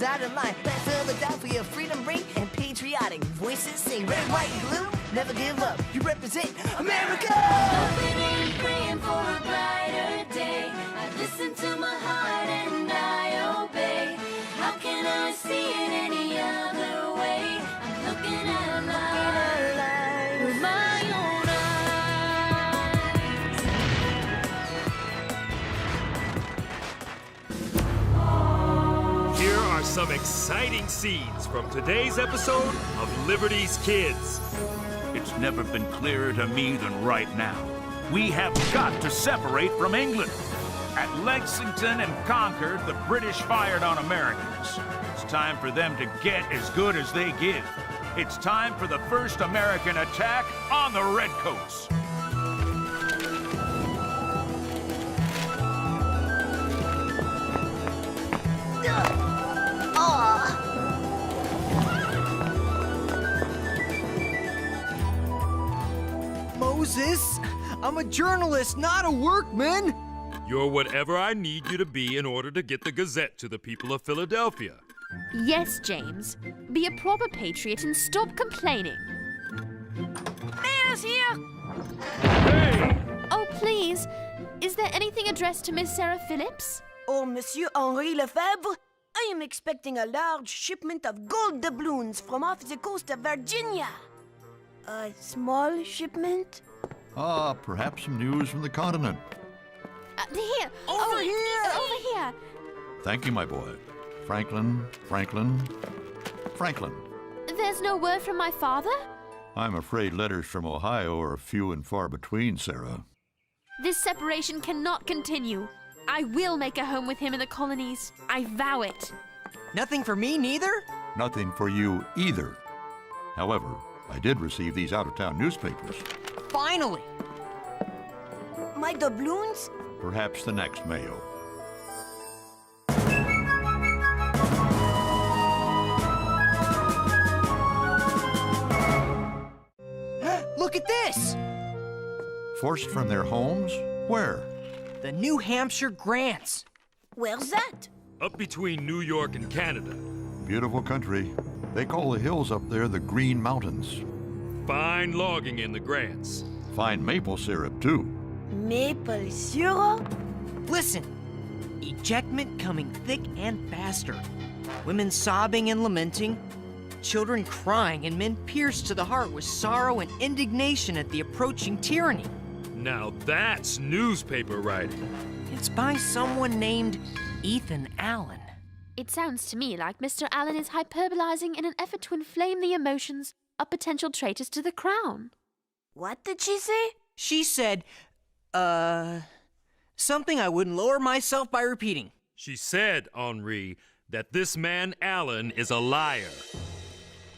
out of line. Let Philadelphia freedom ring and patriotic voices sing. Red, white, and blue, never give up. You represent America! Hoping and praying for a brighter day. I listen to my heart and I obey. How can I see it any other way? I'm looking at a light with my own eyes. Here are some exciting scenes from today's episode of Liberty's Kids. It's never been clearer to me than right now. We have got to separate from England. At Lexington and Concord, the British fired on Americans. It's time for them to get as good as they give. It's time for the first American attack on the Redcoats. Moses, I'm a journalist, not a workman. You're whatever I need you to be in order to get the Gazette to the people of Philadelphia. Yes, James. Be a proper patriot and stop complaining. Mayor's here! Hey! Oh, please. Is there anything addressed to Miss Sarah Phillips? Oh, Monsieur Henri Lefebvre, I am expecting a large shipment of gold doubloons from off the coast of Virginia. A small shipment? Perhaps some news from the continent. Here. Over here. Over here. Thank you, my boy. Franklin. There's no word from my father? I'm afraid letters from Ohio are few and far between, Sarah. This separation cannot continue. I will make a home with him in the colonies. I vow it. Nothing for me, neither? Nothing for you either. However, I did receive these out-of-town newspapers. Finally! My doubloons? Perhaps the next Mayo. Look at this! Forced from their homes? Where? The New Hampshire Grants. Where's that? Up between New York and Canada. Beautiful country. They call the hills up there the Green Mountains. Fine logging in the Grants. Fine maple syrup, too. Maple syrup? Listen, ejectment coming thick and faster. Women sobbing and lamenting, children crying, and men pierced to the heart with sorrow and indignation at the approaching tyranny. Now that's newspaper writing. It's by someone named Ethan Allen. It sounds to me like Mr. Allen is hyperbolizing in an effort to inflame the emotions of potential traitors to the crown. What did she say? She said, something I wouldn't lower myself by repeating. She said, Henri, that this man Allen is a liar.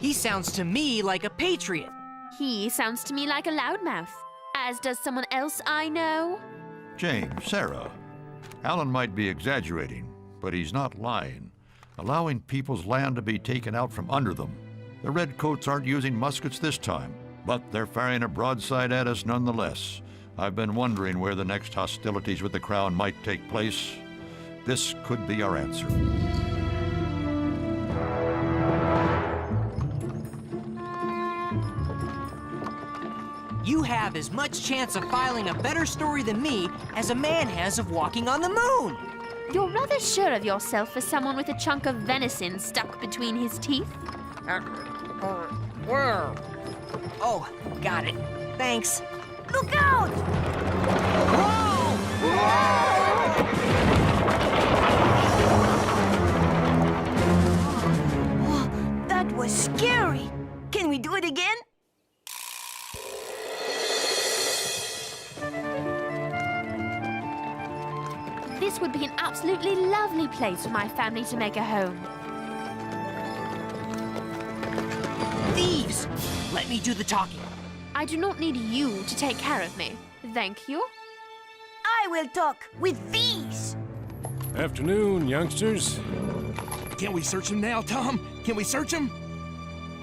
He sounds to me like a patriot. He sounds to me like a loudmouth, as does someone else I know. James, Sarah. Allen might be exaggerating, but he's not lying. Allowing people's land to be taken out from under them. The Redcoats aren't using muskets this time, but they're firing a broadside at us nonetheless. I've been wondering where the next hostilities with the Crown might take place. This could be our answer. You have as much chance of filing a better story than me as a man has of walking on the moon. You're rather sure of yourself for someone with a chunk of venison stuck between his teeth. Where? Oh, got it. Thanks. Look out! Oh, that was scary. Can we do it again? This would be an absolutely lovely place for my family to make a home. Thieves! Let me do the talking. I do not need you to take care of me. Thank you. I will talk with these. Afternoon, youngsters. Can we search him now, Tom? Can we search him?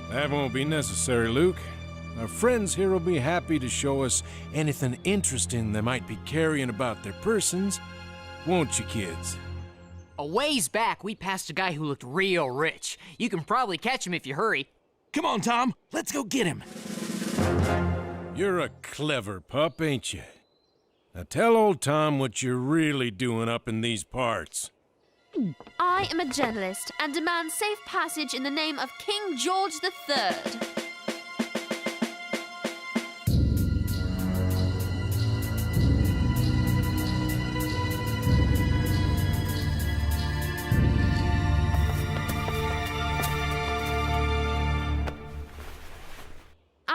That won't be necessary, Luke. Our friends here will be happy to show us anything interesting they might be carrying about their persons. Won't you, kids? A ways back, we passed a guy who looked real rich. You can probably catch him if you hurry. Come on, Tom. Let's go get him. You're a clever pup, ain't you? Now tell old Tom what you're really doing up in these parts. I am a journalist and demand safe passage in the name of King George III.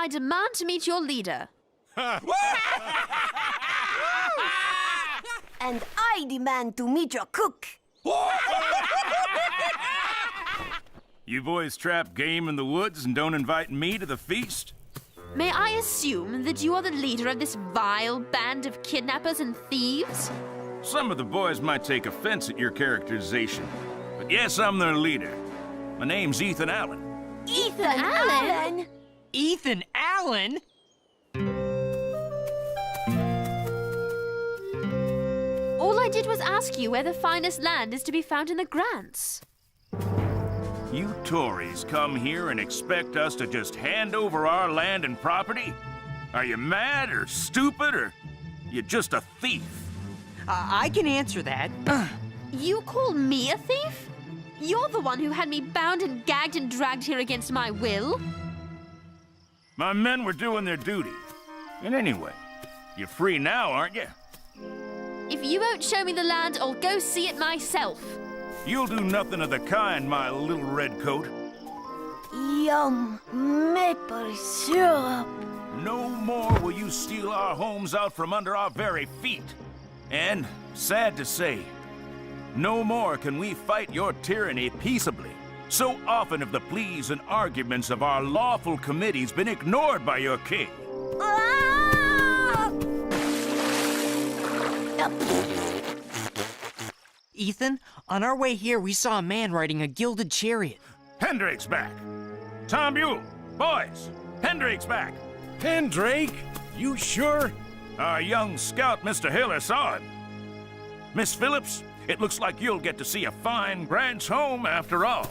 I demand to meet your leader. And I demand to meet your cook. You boys trap game in the woods and don't invite me to the feast? May I assume that you are the leader of this vile band of kidnappers and thieves? Some of the boys might take offense at your characterization, but yes, I'm their leader. My name's Ethan Allen. Ethan Allen? Ethan Allen? All I did was ask you where the finest land is to be found in the Grants. You Tories come here and expect us to just hand over our land and property? Are you mad or stupid or you just a thief? I can answer that. You call me a thief? You're the one who had me bound and gagged and dragged here against my will. My men were doing their duty. And anyway, you're free now, aren't you? If you won't show me the land, I'll go see it myself. You'll do nothing of the kind, my little redcoat. Yum, maple syrup. No more will you steal our homes out from under our very feet. And, sad to say, no more can we fight your tyranny peaceably. So often have the pleas and arguments of our lawful committees been ignored by your king. Ah! Ethan, on our way here, we saw a man riding a gilded chariot. Pendrake's back. Tom Buell, boys, Pendrake's back. Pendrake? You sure? Our young scout, Mr. Hiller, saw him. Miss Phillips, it looks like you'll get to see a fine Grants home after all.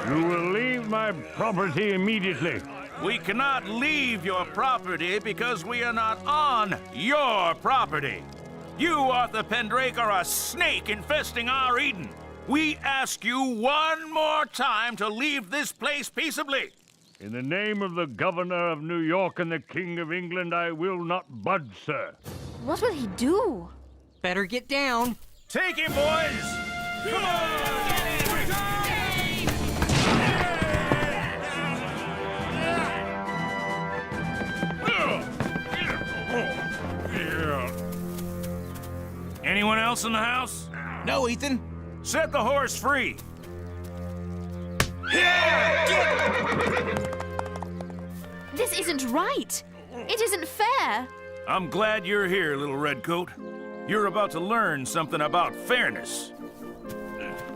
You will leave my property immediately. We cannot leave your property because we are not on your property. You, Arthur Pendrake, are a snake infesting our Eden. We ask you one more time to leave this place peaceably. In the name of the Governor of New York and the King of England, I will not budge, sir. What will he do? Better get down. Take him, boys! Come on! Anyone else in the house? No, Ethan. Set the horse free. This isn't right. It isn't fair. I'm glad you're here, little redcoat. You're about to learn something about fairness.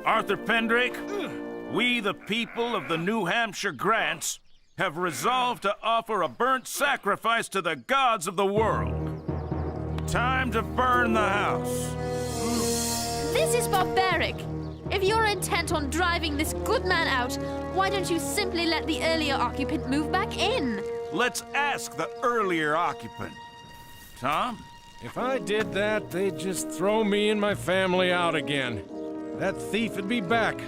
Arthur Pendrake, we the people of the New Hampshire Grants have resolved to offer a burnt sacrifice to the gods of the world. Time to burn the house. This is barbaric. If you're intent on driving this good man out, why don't you simply let the earlier occupant move back in? Let's ask the earlier occupant. Tom? If I did that, they'd just throw me and my family out again. That thief would be back.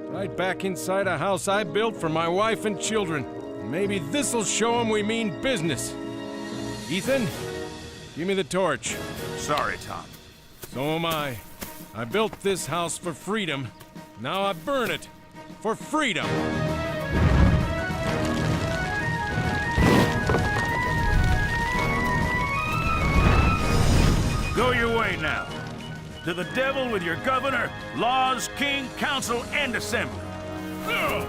Right back inside a house I built for my wife and children. Maybe this'll show him we mean business. Ethan? Give me the torch. Sorry, Tom. So am I. I built this house for freedom. Now I burn it for freedom. Go your way now. To the devil with your governor, laws, king, council, and assembly. Ugh.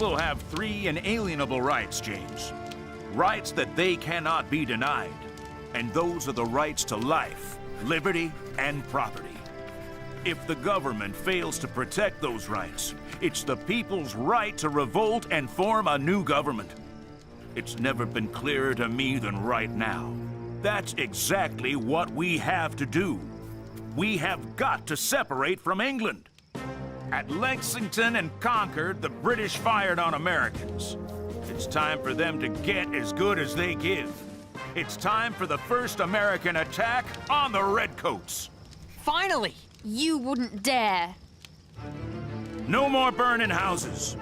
people have three inalienable rights, James. Rights that they cannot be denied. And those are the rights to life, liberty, and property. If the government fails to protect those rights, it's the people's right to revolt and form a new government. It's never been clearer to me than right now. That's exactly what we have to do. We have got to separate from England. At Lexington and Concord, the British fired on Americans. It's time for them to get as good as they give. It's time for the first American attack on the Redcoats. Finally! You wouldn't dare. No more burning houses.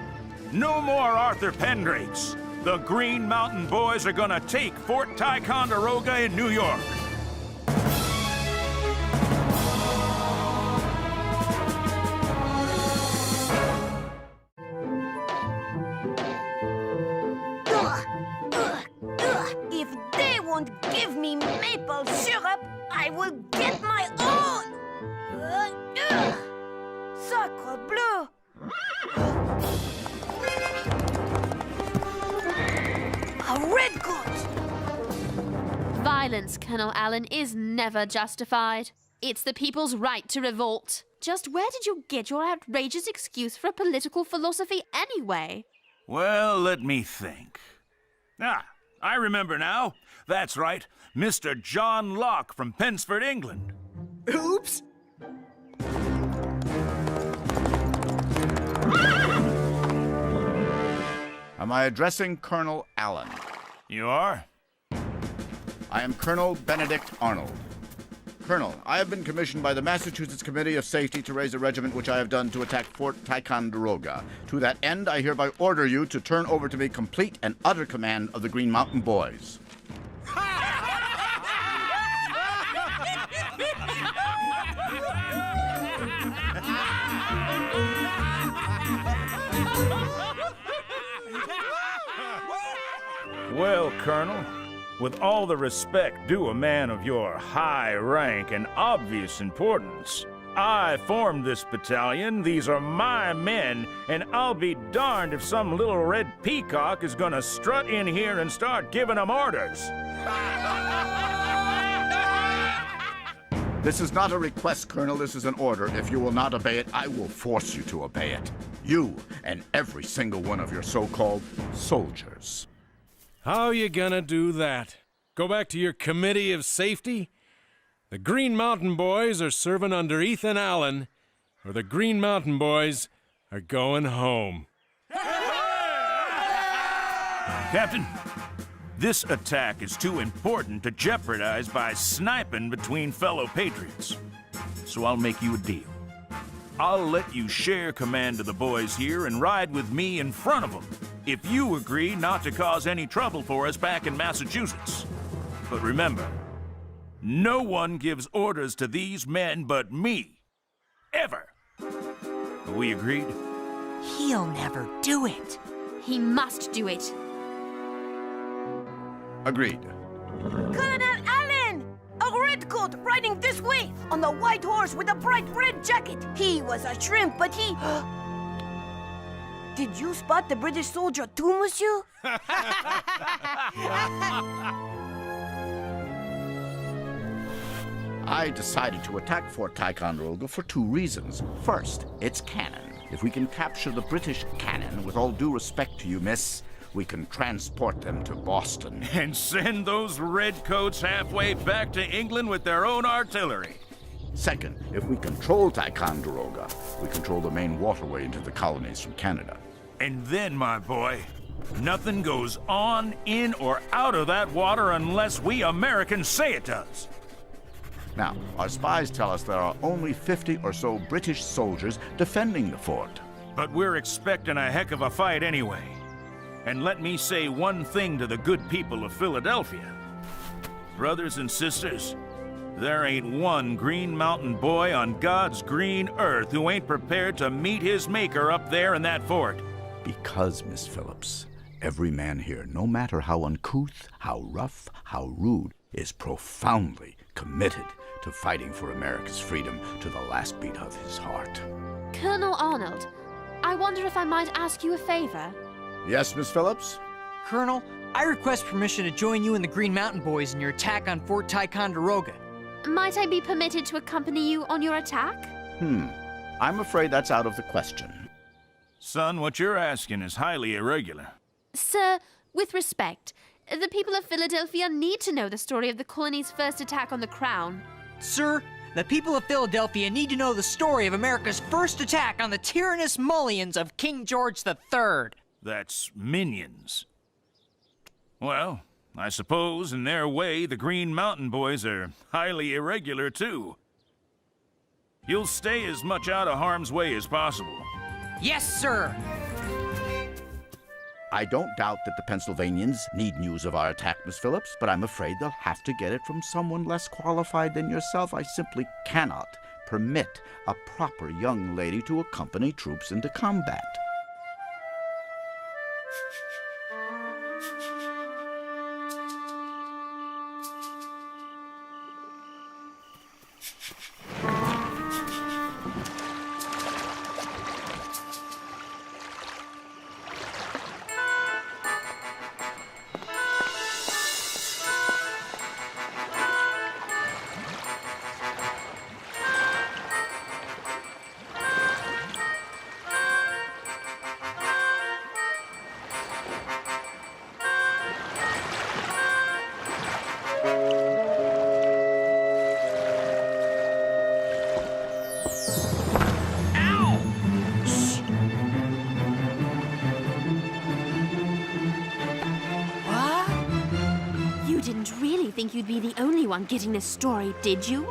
No more Arthur Pendrakes. The Green Mountain Boys are gonna take Fort Ticonderoga in New York. If they won't give me maple syrup, I will get my own! Sacre bleu! A redcoat! Violence, Colonel Allen, is never justified. It's the people's right to revolt. Just where did you get your outrageous excuse for a political philosophy anyway? Well, let me think. I remember now. That's right, Mr. John Locke from Pensford, England. Oops! Am I addressing Colonel Allen? You are? I am Colonel Benedict Arnold. Colonel, I have been commissioned by the Massachusetts Committee of Safety to raise a regiment which I have done to attack Fort Ticonderoga. To that end, I hereby order you to turn over to me complete and utter command of the Green Mountain Boys. Well, Colonel, with all the respect due a man of your high rank and obvious importance, I formed this battalion, these are my men, and I'll be darned if some little red peacock is gonna strut in here and start giving them orders. This is not a request, Colonel. This is an order. If you will not obey it, I will force you to obey it. You and every single one of your so-called soldiers. How you gonna do that? Go back to your committee of safety? The Green Mountain Boys are serving under Ethan Allen, or the Green Mountain Boys are going home. Captain, this attack is too important to jeopardize by sniping between fellow patriots. So I'll make you a deal. I'll let you share command of the boys here and ride with me in front of them, if you agree not to cause any trouble for us back in Massachusetts. But remember, no one gives orders to these men but me. Ever. Are we agreed? He'll never do it. He must do it. Agreed. Colonel Allen! A redcoat riding this way on the white horse with a bright red jacket. He was a shrimp, but he... Did you spot the British soldier too, monsieur? I decided to attack Fort Ticonderoga for two reasons. First, it's cannon. If we can capture the British cannon, with all due respect to you, miss, we can transport them to Boston. And send those redcoats halfway back to England with their own artillery. Second, if we control Ticonderoga, we control the main waterway into the colonies from Canada. And then, my boy, nothing goes on, in, or out of that water unless we Americans say it does. Now, our spies tell us there are only 50 or so British soldiers defending the fort. But we're expecting a heck of a fight anyway. And let me say one thing to the good people of Philadelphia. Brothers and sisters, there ain't one Green Mountain boy on God's green earth who ain't prepared to meet his maker up there in that fort. Because, Miss Phillips, every man here, no matter how uncouth, how rough, how rude, is profoundly committed to fighting for America's freedom to the last beat of his heart. Colonel Arnold, I wonder if I might ask you a favor? Yes, Miss Phillips? Colonel, I request permission to join you and the Green Mountain Boys in your attack on Fort Ticonderoga. Might I be permitted to accompany you on your attack? I'm afraid that's out of the question. Son, what you're asking is highly irregular. Sir, with respect, the people of Philadelphia need to know the story of the colony's first attack on the Crown. Sir, the people of Philadelphia need to know the story of America's first attack on the tyrannous mullions of King George III. That's minions. Well, I suppose in their way the Green Mountain Boys are highly irregular too. You'll stay as much out of harm's way as possible. Yes, sir. I don't doubt that the Pennsylvanians need news of our attack, Miss Phillips, but I'm afraid they'll have to get it from someone less qualified than yourself. I simply cannot permit a proper young lady to accompany troops into combat. You didn't really think you'd be the only one getting this story, did you?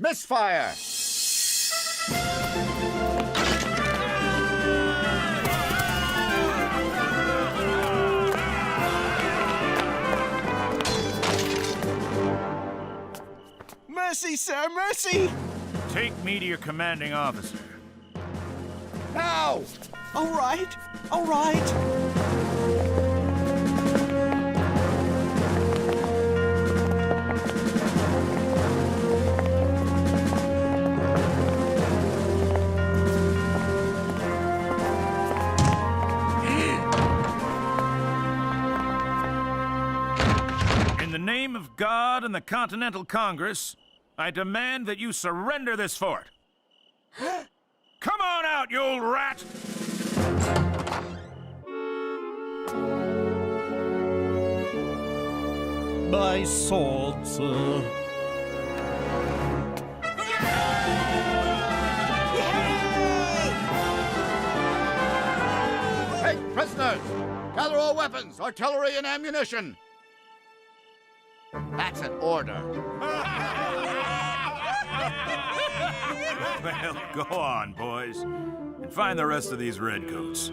Misfire! Mercy, sir, mercy! Take me to your commanding officer. Now! All right, all right. In the name of God and the Continental Congress, I demand that you surrender this fort. Come on out, you old rat! My sword, sir. Take prisoners! Gather all weapons, artillery, and ammunition! That's an order. Well, go on, boys, and find the rest of these redcoats.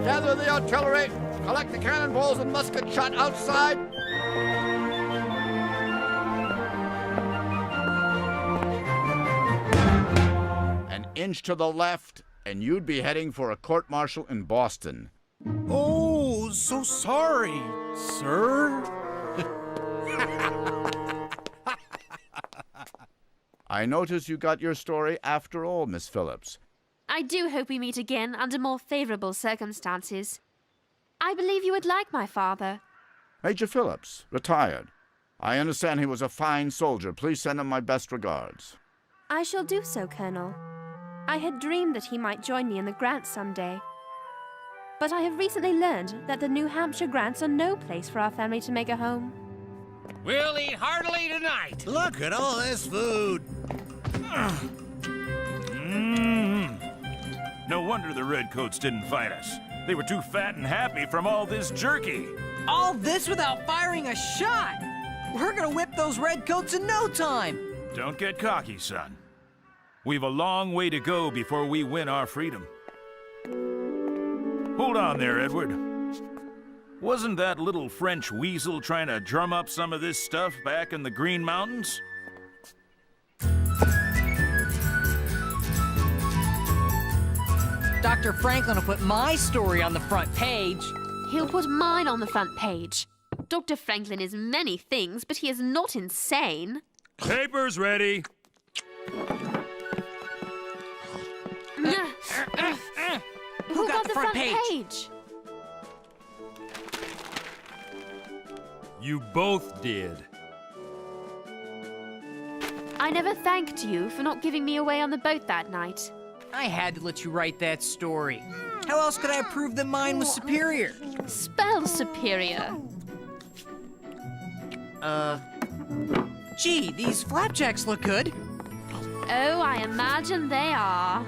Gather the artillery, collect the cannonballs and musket shot outside. An inch to the left, and you'd be heading for a court-martial in Boston. Oh, so sorry, sir. I notice you got your story after all, Miss Phillips. I do hope we meet again under more favorable circumstances. I believe you would like my father. Major Phillips, retired. I understand he was a fine soldier. Please send him my best regards. I shall do so, Colonel. I had dreamed that he might join me in the Grants someday. But I have recently learned that the New Hampshire Grants are no place for our family to make a home. We'll eat heartily tonight. Look at all this food. No wonder the Redcoats didn't fight us. They were too fat and happy from all this jerky. All this without firing a shot! We're gonna whip those redcoats in no time! Don't get cocky, son. We've a long way to go before we win our freedom. Hold on there, Edward. Wasn't that little French weasel trying to drum up some of this stuff back in the Green Mountains? Dr. Franklin will put my story on the front page. He'll put mine on the front page. Dr. Franklin is many things, but he is not insane. Papers ready. Who got the front page? You both did. I never thanked you for not giving me away on the boat that night. I had to let you write that story. How else could I prove that mine was superior? Spell superior. Gee, these flapjacks look good. Oh, I imagine they are.